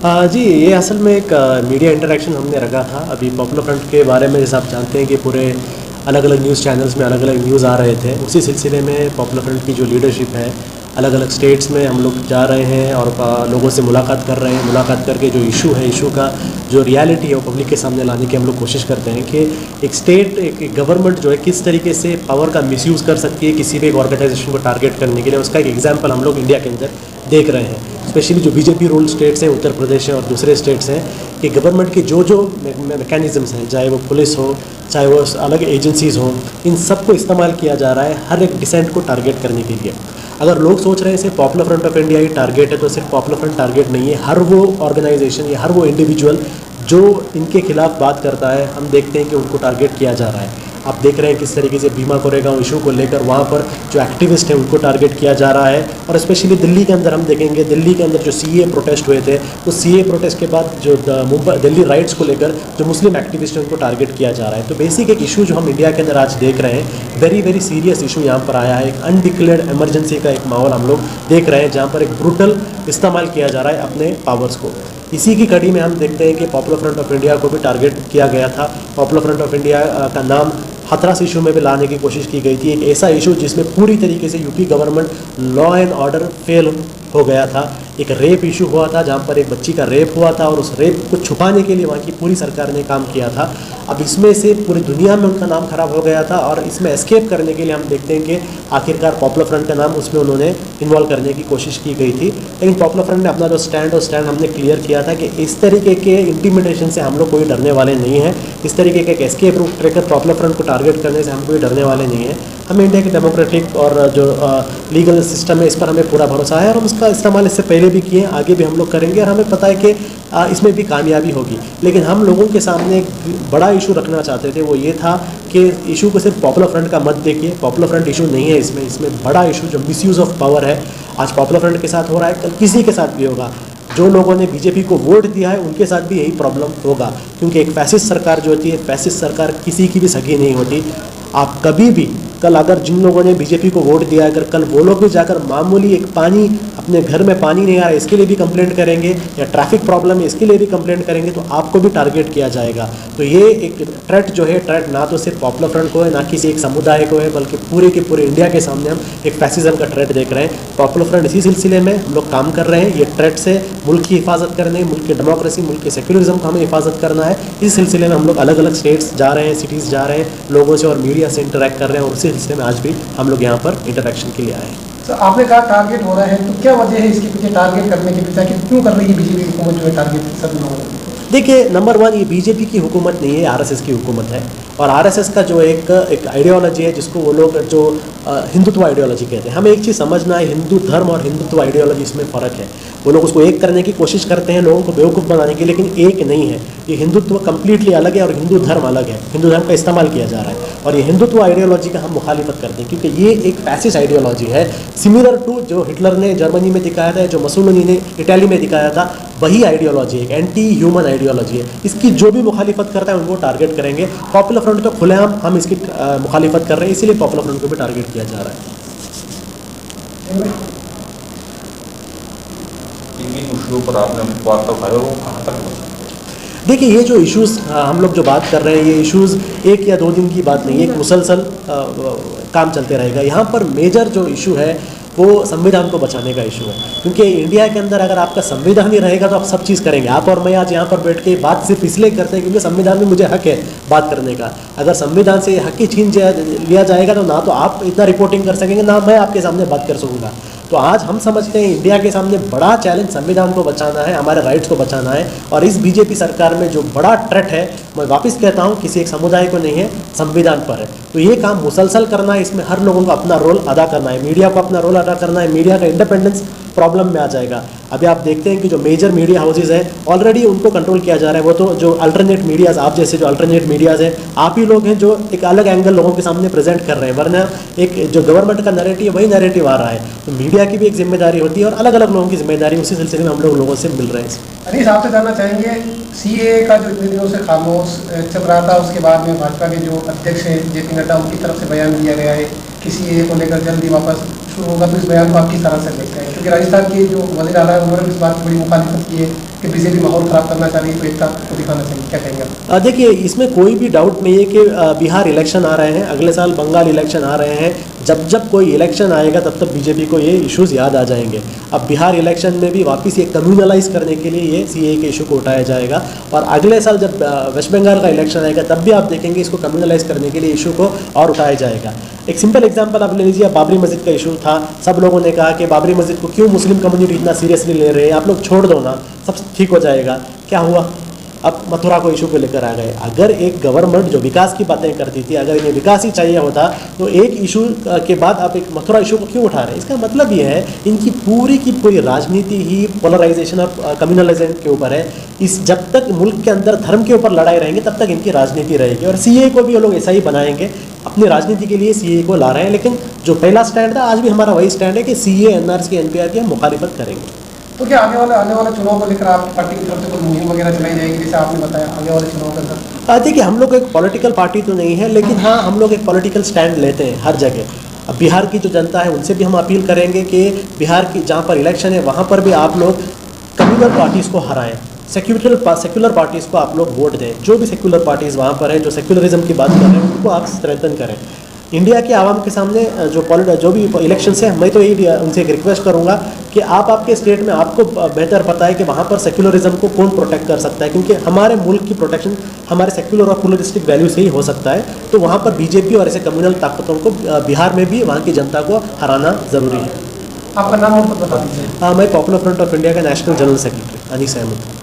जी, ये असल में एक मीडिया इंटरेक्शन हमने रखा था। अभी पॉपुलर फ्रंट के बारे में जैसे आप जानते हैं कि पूरे अलग अलग न्यूज़ चैनल्स में अलग अलग न्यूज़ आ रहे थे। उसी सिलसिले में पॉपुलर फ्रंट की जो लीडरशिप है, अलग अलग स्टेट्स में हम लोग जा रहे हैं और लोगों से मुलाकात कर रहे हैं। मुलाकात करके जो इशू है, इशू का जो रियलिटी है वो पब्लिक के सामने लाने की हम लोग कोशिश करते हैं कि एक स्टेट, एक गवर्नमेंट जो है किस तरीके से पावर का मिसयूज़ कर सकती है किसी भी एक ऑर्गेनाइजेशन को टारगेट करने के लिए। उसका एक एग्जाम्पल हम लोग इंडिया के अंदर देख रहे हैं। स्पेशली जो बीजेपी रूल स्टेट्स हैं, उत्तर प्रदेश है और दूसरे स्टेट्स हैं, कि गवर्नमेंट के जो जो मैकेनिज़म्स हैं, चाहे वो पुलिस हो, चाहे वो अलग एजेंसीज़ हों, इन सब को इस्तेमाल किया जा रहा है हर एक डिसेंट को टारगेट करने के लिए। अगर लोग सोच रहे हैं सिर्फ पॉपुलर फ्रंट ऑफ इंडिया ही टारगेट है, तो सिर्फ पॉपुलर फ्रंट टारगेट नहीं है। हर वो ऑर्गेनाइजेशन या हर वो इंडिविजुअल जो इनके खिलाफ बात करता है, हम देखते हैं कि उनको टारगेट किया जा रहा है। आप देख रहे हैं किस तरीके से भीमा कोरेगांव इशू को लेकर वहाँ पर जो एक्टिविस्ट हैं उनको टारगेट किया जा रहा है। और स्पेशली दिल्ली के अंदर हम देखेंगे, दिल्ली के अंदर जो सीए प्रोटेस्ट हुए थे, तो सीए प्रोटेस्ट के बाद जो दिल्ली राइट्स को लेकर जो मुस्लिम एक्टिविस्ट हैं उनको टारगेट किया जा रहा है। तो बेसिक एक इशू जो हम इंडिया के अंदर आज देख रहे हैं, वेरी वेरी सीरियस इशू यहाँ पर आया है। एक अनडिक्लेयर्ड इमरजेंसी का एक माहौल हम लोग देख रहे हैं, जहाँ पर एक ब्रूटल इस्तेमाल किया जा रहा है अपने पावर्स को। इसी की कड़ी में हम देखते हैं कि पॉपुलर फ्रंट ऑफ इंडिया को भी टारगेट किया गया था। पॉपुलर फ्रंट ऑफ इंडिया का नाम हाथरस इशू में भी लाने की कोशिश की गई थी। एक ऐसा इशू जिसमें पूरी तरीके से UP government law and order fail हो गया था। एक रेप इशू हुआ था जहाँ पर एक बच्ची का रेप हुआ था और उस रेप को छुपाने के लिए वहाँ की पूरी सरकार ने काम किया था। अब इसमें से पूरी दुनिया में उनका नाम खराब हो गया था और इसमें एस्केप करने के लिए हम देखते हैं कि आखिरकार पॉपुलर फ्रंट का नाम उसमें उन्होंने इन्वॉल्व करने की कोशिश की गई थी। लेकिन पॉपुलर फ्रंट ने अपना जो स्टैंड हमने क्लियर किया था कि इस तरीके के इंटिमिडेशन से हम लोग कोई डरने वाले नहीं हैं। इस तरीके के एक escape route tracker Popular Front को टारगेट करने से हम कोई डरने वाले नहीं हैं। हमें इंडिया के डेमोक्रेटिक और जो लीगल सिस्टम है इस पर हमें पूरा भरोसा है और हम इसका इस्तेमाल इससे पहले भी किए, आगे भी हम लोग करेंगे और हमें पता है कि इसमें भी कामयाबी होगी। लेकिन हम लोगों के सामने एक बड़ा इशू रखना चाहते थे, वो ये था कि इशू को सिर्फ पॉपुलर फ्रंट का मत देखिए। पॉपुलर फ्रंट इशू नहीं है, इसमें बड़ा इशू जो मिसयूज़ ऑफ पावर है आज पॉपुलर फ्रंट के साथ हो रहा है, कल किसी के साथ भी होगा। जो लोगों ने बीजेपी को वोट दिया है उनके साथ भी यही प्रॉब्लम होगा, क्योंकि एक फैसिस्ट सरकार जो होती है, फैसिस्ट सरकार किसी की भी सगी नहीं होती। आप कभी भी कल अगर जिन लोगों ने बीजेपी को वोट दिया, अगर कल वो लोग भी जाकर मामूली एक पानी, अपने घर में पानी नहीं आ रहा है इसके लिए भी कंप्लेंट करेंगे, या ट्रैफिक प्रॉब्लम है इसके लिए भी कंप्लेंट करेंगे, तो आपको भी टारगेट किया जाएगा। तो ये एक थ्रेट जो है, थ्रेट ना तो सिर्फ पॉपुलर फ्रंट को है, ना किसी एक समुदाय को है, बल्कि पूरे के पूरे इंडिया के सामने हम एक फैसिज्म का थ्रेट देख रहे हैं। पॉपुलर फ्रंट इसी सिलसिले में हम लोग काम कर रहे हैं। ये थ्रेट से मुल्क की हिफाजत करने, मुल्क की डेमोक्रेसी, मुल्क के सेक्युलरिज्म को हमें हिफाजत करना है। इस सिलसिले में हम लोग अलग अलग स्टेट्स जा रहे हैं, सिटीज़ जा रहे हैं, लोगों से और मीडिया से इंटरेक्ट कर रहे हैं और उसी सिलसिले में आज भी हम लोग यहाँ पर इंटरेक्शन के लिए आए हैं। तो आपने कहा टारगेट हो रहा है, तो क्या वजह है इसके पीछे टारगेट करने के पीछे, कि क्यों कर रही है बीजेपी हुकूमत जो है टारगेट सब लोगों को? देखिए, नंबर वन, ये बीजेपी की हुकूमत नहीं है, आरएसएस की हुकूमत है। और आरएसएस का जो एक आइडियोलॉजी है जिसको वो लोग जो हिंदुत्व आइडियोलॉजी कहते हैं, हमें एक चीज़ समझना है, हिंदू धर्म और हिंदुत्व आइडियोलॉजी इसमें फ़र्क है। वो लोग उसको एक करने की कोशिश करते हैं, लोगों को बेवकूफ़ बनाने की, लेकिन एक नहीं है। ये हिंदुत्व कम्प्लीटली अलग है और हिंदू धर्म अलग है। हिंदू धर्म का इस्तेमाल किया जा रहा है और ये हिंदुत्व आइडियोलॉजी का हम मुखालिफत करते हैं, क्योंकि ये एक फैसिस्ट आइडियोलॉजी है, सिमिलर टू जो हिटलर ने जर्मनी में दिखाया था, जो मुसोलिनी ने इटाली में दिखाया था, वही आइडियोलॉजी है, एक एंटी ह्यूमन आइडियोलॉजी है। इसकी जो भी मुखालिफत करता है उनको टारगेट करेंगे। पॉपुलर फ्रंट तो खुलेआम हम इसकी मुखालिफत कर रहे हैं, इसीलिए पॉपुलर फ्रंट को भी टारगेट किया जा रहा है। पर आपने वार्ता उठाया वो कहाँ तक? देखिए, ये जो इश्यूज़ हम लोग जो बात कर रहे हैं, ये इश्यूज़ 1 या 2 दिन की बात नहीं है, एक मुसलसल काम चलते रहेगा। यहाँ पर मेजर जो इशू है वो संविधान को बचाने का इशू है, क्योंकि इंडिया के अंदर अगर आपका संविधान ही रहेगा तो आप सब चीज़ करेंगे। आप और मैं आज यहाँ पर बैठ के बात सिर्फ इसलिए करते हैं क्योंकि संविधान में मुझे हक है बात करने का। अगर संविधान से हक ही छीन लिया जाएगा तो ना तो आप इतना रिपोर्टिंग कर सकेंगे, ना मैं आपके सामने बात कर सकूँगा। तो आज हम समझते हैं इंडिया के सामने बड़ा चैलेंज संविधान को बचाना है, हमारे राइट्स को बचाना है। और इस बीजेपी सरकार में जो बड़ा थ्रेट है, मैं वापस कहता हूँ, किसी एक समुदाय को नहीं है, संविधान पर है। तो ये काम मुसलसल करना है, इसमें हर लोगों को अपना रोल अदा करना है, मीडिया को अपना रोल अदा करना है। मीडिया का इंडिपेंडेंस प्रॉब्लम में आ जाएगा। अभी आप देखते हैं कि जो मेजर मीडिया हाउसेज हैं ऑलरेडी उनको कंट्रोल किया जा रहा है। वो तो जो अल्टरनेट मीडियाज़, आप जैसे जो अल्टरनेट मीडियाज़ हैं, आप ही लोग हैं जो एक अलग एंगल लोगों के सामने प्रेजेंट कर रहे हैं, वरना एक जो गवर्नमेंट का नैरेटिव वही नैरेटिव आ रहा है। तो मीडिया की भी एक जिम्मेदारी होती है और अलग अलग लोगों की जिम्मेदारी, उसी सिलसिले में हम लोगों से मिल रहे हैं। अनिस, आपसे जानना चाहेंगे, सीएए का जो इतने दिनों से खामोश चल रहा था, उसके बाद में भाजपा के जो अध्यक्ष हैं जेपी नड्डा, उनकी तरफ से बयान दिया गया है कि सीएए को लेकर जल्दी वापस शुरू होगा, तो इस बयान को आप किस तरह से देखते हैं? क्योंकि राजस्थान के जो वज़ीर आला है उन्होंने भी इस बात की बड़ी मुखालिफत की है कि बीजेपी माहौल ख़राब करना चाह रही है, तो एकता को दिखाना चाहिए, क्या कहेंगे आप? देखिए, इसमें कोई भी डाउट नहीं है कि बिहार इलेक्शन आ रहे हैं, अगले साल बंगाल इलेक्शन आ रहे हैं। जब जब कोई इलेक्शन आएगा तब तब बीजेपी को ये इश्यूज़ याद आ जाएंगे। अब बिहार इलेक्शन में भी वापस ये कम्युनलाइज करने के लिए ये सीए के इशू को उठाया जाएगा, और अगले साल जब वेस्ट बंगाल का इलेक्शन आएगा तब भी आप देखेंगे इसको कम्युनलाइज करने के लिए इशू को और उठाया जाएगा। एक सिंपल एग्जांपल आप ले लीजिए, बाबरी मस्जिद का इशू था, सब लोगों ने कहा कि बाबरी मस्जिद को क्यों मुस्लिम कम्युनिटी इतना सीरियसली ले रहे हैं, आप लोग छोड़ दो ना, सब ठीक हो जाएगा। क्या हुआ? अब मथुरा को इशू को लेकर आ गए। अगर एक गवर्नमेंट जो विकास की बातें करती थी, अगर इन्हें विकास ही चाहिए होता तो एक इशू के बाद आप एक मथुरा इशू को क्यों उठा रहे हैं? इसका मतलब ये है इनकी पूरी की पूरी राजनीति ही पोलराइजेशन और कम्युनलाइजेशन के ऊपर है। इस जब तक मुल्क के अंदर धर्म के ऊपर लड़ाई रहेंगे तब तक इनकी राजनीति रहेगी, और सीए को भी वो लोग ऐसा ही बनाएंगे, अपनी राजनीति के लिए सीए को ला रहे हैं। लेकिन जो पहला स्टैंड था, आज भी हमारा वही स्टैंड है कि सीए, एनआरसी, एनपीआर की हम मुखालिफत करेंगे। तो क्या आने वाले चुनाव को लेकर आपकी पार्टी की तरफ से कोई मुहिम वगैरह चलाई जाएगी, जैसे आपने बताया आने वाले चुनाव के अंदर? देखिए, हम लोग एक पॉलिटिकल पार्टी तो नहीं है, लेकिन हाँ, हम लोग एक पॉलिटिकल स्टैंड लेते हैं हर जगह। अब बिहार की जो जनता है उनसे भी हम अपील करेंगे कि बिहार की जहाँ पर इलेक्शन है वहाँ पर भी आप लोग कम्युनल पार्टीज़ को हराएं, सेक्युलर पार्टीज़ को आप लोग वोट दें। जो भी सेक्युलर पार्टीज़ वहाँ पर हैं, जो सेक्युलरिज्म की बात कर रहे हैं, उनको आप स्ट्रेंथन करें। इंडिया के आवाम के सामने जो भी इलेक्शन है, मैं तो यही उनसे एक रिक्वेस्ट करूंगा कि आप आपके स्टेट में आपको बेहतर पता है कि वहाँ पर सेक्युलरिज्म को कौन प्रोटेक्ट कर सकता है, क्योंकि हमारे मुल्क की प्रोटेक्शन हमारे सेक्युलर और प्लुरलिस्टिक वैल्यू से ही हो सकता है। तो वहाँ पर बीजेपी और ऐसे कम्युनल ताकतों को बिहार में भी वहाँ की जनता को हराना ज़रूरी है। आपका नाम और पद बता दीजिए। मैं पॉपुलर फ्रंट ऑफ इंडिया का national general secretary Anees Ahmad.